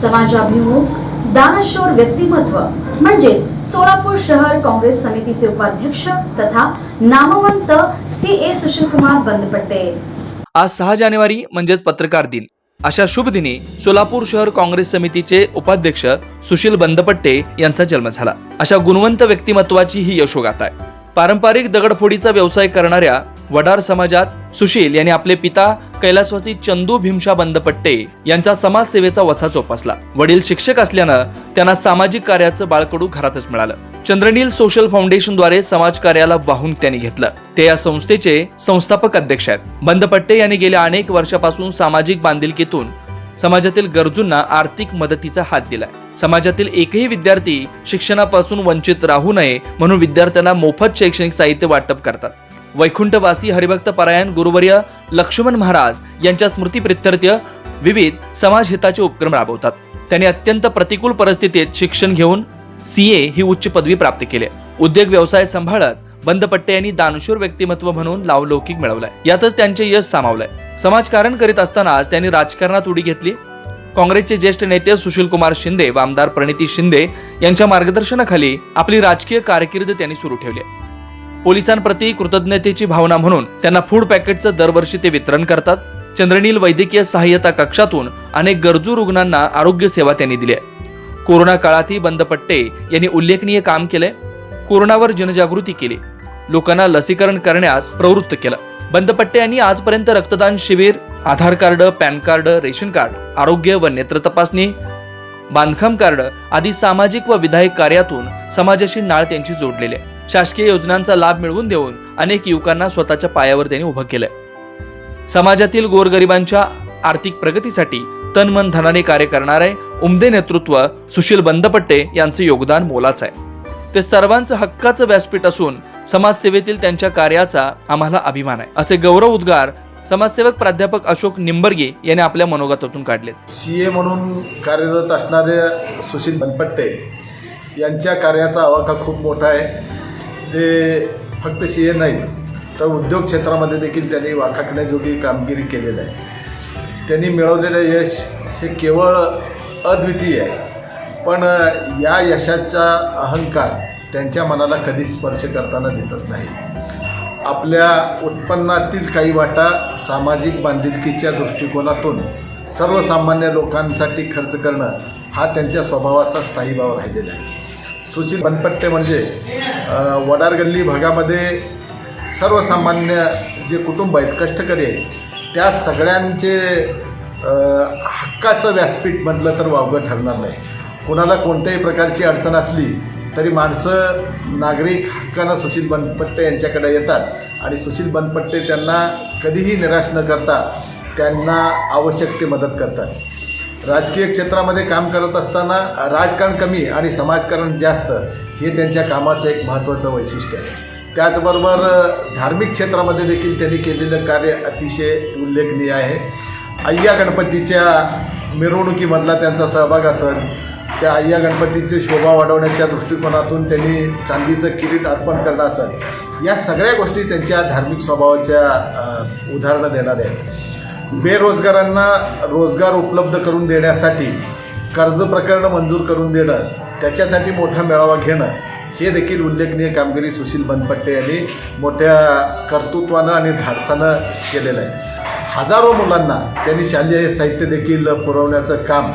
समाजाभिमुख दानशूर व्यक्तिमत्व म्हणजेच सोलापूर शहर काँग्रेस समितीचे उपाध्यक्ष तथा नामवंत CA सुशीलकुमार बंदपट्टे। आज 6 जानेवारी म्हणजेच पत्रकार दिन अशा शुभ दिनी सोलापूर शहर काँग्रेस समितीचे उपाध्यक्ष सुशील बंदपट्टे यांचा जन्म झाला। अशा गुणवंत व्यक्तिमत्वाची ही यशोगाथा आहे। पारंपरिक दगडफोडीचा व्यवसाय करणाऱ्या वडार समाजात सुशील यांनी आपले पिता कैलासवासी चंदू भीमशा बंदपट्टे यांचा समाजसेवेचा वसा जोपासला। वडील शिक्षक असल्यानं त्यांना सामाजिक कार्याचं बाळकडू घरातच मिळालं। चंद्रनील सोशल फाउंडेशन द्वारे समाज कार्याला वाहून त्यांनी घेतलं। ते या संस्थेचे संस्थापक अध्यक्ष आहेत। बंदपट्टे यांनी गेल्या अनेक वर्षापासून सामाजिक बांधिलकीतून समाजातील गरजूंना आर्थिक मदतीचा हात दिलाय। समाजातील एकही विद्यार्थी शिक्षणापासून वंचित राहू नये म्हणून विद्यार्थ्यांना मोफत शैक्षणिक साहित्य वाटप करतात। वैकुंठवासी हरिभक्त परायण गुरुवर्य लक्ष्मण महाराज यांच्या स्मृतीप्रित्यर्थ विविध समाजहिताचे उपक्रम राबवतात। त्यांनी अत्यंत प्रतिकूल परिस्थितीत शिक्षण घेऊन CA ही उच्च पदवी प्राप्त केली। उद्योग व्यवसाय सांभाळत बंदपट्टे यांनी दानशूर व्यक्तिमत्व म्हणून नावलौकिक मिळवलाय। यातच त्यांचे यश सामावलंय। समाजकारण करीत असतानाच त्यांनी राजकारणात उडी घेतली। काँग्रेसचे ज्येष्ठ नेते सुशीलकुमार शिंदे व आमदार प्रणिती शिंदे यांच्या मार्गदर्शनाखाली आपली राजकीय कारकीर्द त्यांनी सुरू ठेवली। पोलिसांप्रती कृतज्ञतेची भावना म्हणून त्यांना फूड पॅकेटचं दरवर्षी ते वितरण करतात। चंद्रनील वैद्यकीय सहाय्यता कक्षातून अनेक गरजू रुग्णांना आरोग्य सेवा त्यांनी दिली आहे। कोरोना काळातही बंदपट्टे यांनी उल्लेखनीय काम केले। कोरोनावर जनजागृती केली, लोकांना लसीकरण करण्यास प्रवृत्त केलं। बंदपट्टे यांनी आजपर्यंत रक्तदान शिबिर, Aadhaar card, PAN card, ration card, आरोग्य व नेत्र तपासणी, बांधकाम कार्ड आदी सामाजिक व विधायक कार्यातून समाजाशी नाळ त्यांची जोडलेली आहे। शासकीय योजनांचा लाभ मिळवून देऊन अनेक युवकांना स्वतःच्या पायावर त्यांनी उभं केलंय। समाजातील गोरगरिबांच्या आर्थिक प्रगतीसाठी तन मन धनाने कार्य करणारे उमदे नेतृत्व सुशील बंदपट्टे यांचे योगदान मोलाचं आहे। ते सर्वांचं हक्काचं व्यासपीठ असून समाजसेवेतील त्यांच्या कार्याचा आम्हाला अभिमान आहे, असे गौरव उद्गार समाजसेवक प्राध्यापक अशोक निंबर्गे यांनी आपल्या मनोगतातून काढले। CA म्हणून कार्यरत असणारे सुशील बंदपट्टे यांच्या कार्याचा आवाका खूप मोठा आहे। ते फक्त CA नाही तर उद्योग क्षेत्रामध्ये देखील त्यांनी वाखाणण्याजोगी कामगिरी केलेली आहे। त्यांनी मिळवलेलं यश हे केवळ अद्वितीय आहे, पण या यशाचा अहंकार त्यांच्या मनाला कधी स्पर्श करताना दिसत नाही। आपल्या उत्पन्नातील काही वाटा सामाजिक बांधिलकीच्या दृष्टिकोनातून सर्वसामान्य लोकांसाठी खर्च करणं हा त्यांच्या स्वभावाचा स्थायी भाव राहिलेला आहे। सुशील बंदपट्टे म्हणजे वडार गल्ली भागामध्ये सर्वसामान्य जे कुटुंब आहेत, कष्टकरी आहेत, त्या सगळ्यांचे हक्काचं व्यासपीठ म्हटलं तर वावगं ठरणार नाही। कोणाला कोणत्याही प्रकारची अडचण असली तरी माणसं, नागरिक हक्कानं सुशील बंदपट्टे यांच्याकडे येतात आणि सुशील बंदपट्टे त्यांना कधीही निराश न करता त्यांना आवश्यक ते मदत करतात। राजकीय क्षेत्रामध्ये काम करत असताना राजकारण कमी आणि समाजकारण जास्त हे त्यांच्या कामाचं एक महत्त्वाचं वैशिष्ट्य आहे। त्याचबरोबर धार्मिक क्षेत्रामध्ये देखील त्यांनी केलेलं कार्य अतिशय उल्लेखनीय आहे। अय्या गणपतीच्या मिरवणुकीमधला त्यांचा सहभाग असेल, त्या अय्या गणपतीची शोभा वाढवण्याच्या दृष्टिकोनातून त्यांनी चांदीचं किरीट अर्पण करणं असेल, या सगळ्या गोष्टी त्यांच्या धार्मिक स्वभावाच्या उदाहरणं देणाऱ्या आहेत। बेरोजगारांना रोजगार उपलब्ध करून देण्यासाठी कर्ज प्रकरण मंजूर करून देणं, त्याच्यासाठी मोठा मेळावा घेणं, हे देखील उल्लेखनीय कामगिरी सुशील बंदपट्टे यांनी मोठ्या कर्तृत्वानं आणि धाडसानं केलेलं आहे। हजारो मुलांना त्यांनी शालेय साहित्य देखील पुरवण्याचं काम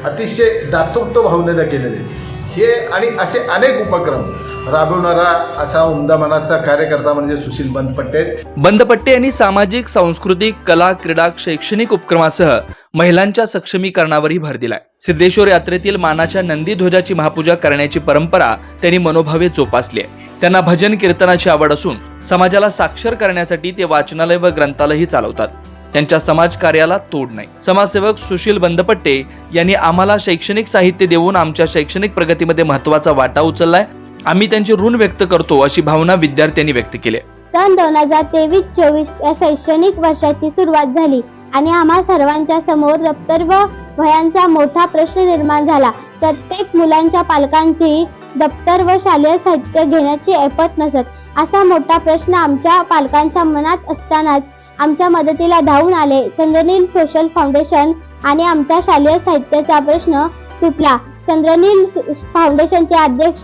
अतिशय दातृत्व भावनेनं केलेलं आहे। हे आणि असे अनेक उपक्रम राबवणारा असा उमदा मनाचा कार्यकर्ता म्हणजे सुशील बंदपट्टे। बंदपट्टे यांनी सामाजिक, सांस्कृतिक, कला, क्रीडा, शैक्षणिक उपक्रमासह महिलांच्या सक्षमीकरणावरही भर दिलाय। सिद्धेश्वर यात्रेतील मानाच्या नंदी ध्वजाची महापूजा करण्याची परंपरा त्यांनी मनोभावे जोपासली आहे। त्यांना भजन कीर्तनाची आवड असून समाजाला साक्षर करण्यासाठी ते वाचनालय व ग्रंथालयही चालवतात। त्यांच्या समाज कार्याला तोड नाही। समाजसेवक सुशील बंदपट्टे यांनी आम्हाला शैक्षणिक साहित्य देऊन आमच्या शैक्षणिक प्रगतीमध्ये महत्त्वाचा वाटा उचललाय। आम्ही त्यांचे ऋण व्यक्त करतो, अशी भावना विद्यार्थ्यांनी व्यक्त केली। सन 2023-24 या शैक्षणिक वर्षाची सुरुवात झाली आणि आम्हा सर्वांच्या समोर दप्तर व वह्यांचा मोठा प्रश्न निर्माण झाला। प्रत्येक मुलांच्या पालकांची दप्तर व शालेय साहित्य घेण्याची ऐपत नसत असा मोठा प्रश्न आमच्या पालकांच्या मनात असतानाच आमच्या मदतीला धावून आले चंद्रनील सोशल फाउंडेशन आणि आमचा शालेय साहित्याचा प्रश्न सुटला. चंद्रनील फाउंडेशनचे अध्यक्ष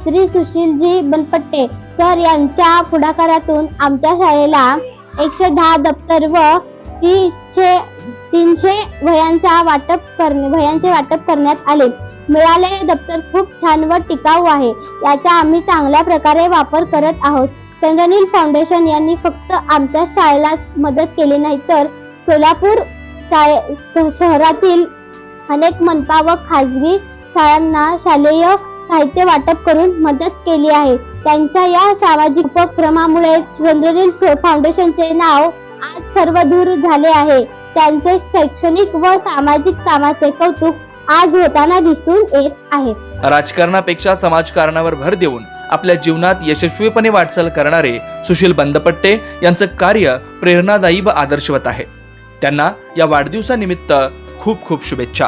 श्री सुशीलजी बनपट्टे सर यांच्या पुढाकारातून आमच्या शाळेला 110 दप्तर व 300 वह्यांचे वाटप करण्यात आले. मिळालेले दप्तर खूप छान व टिकाऊ आहे. याचा आम्ही चांगल्या प्रकारे वापर करत आहोत. चंद्रनील फाउंडेशन यांनी फक्त आमच्या शाळेलाच मदत केली नाही, तर सोलापूर शहरातील अनेक मनपा व खाजगी शाळांना शालेय साहित्य वाटप करून मदत केली आहे. त्यांच्या या सामाजिक उपक्रमामुळे चंद्रनील फाउंडेशनचे नाव आज सर्वदूर झाले आहे. त्यांचे शैक्षणिक व सामाजिक कामाचे कौतुक आज होताना दिसून येत आहे. राजकारणापेक्षा समाजकारणावर भर देऊन आपल्या जीवनात यशस्वीपणे वाटचाल करणारे सुशील बंदपट्टे यांचं कार्य प्रेरणादायी व आदर्शवत आहे. त्यांना या वाढदिवसानिमित्त खूप खूप शुभेच्छा.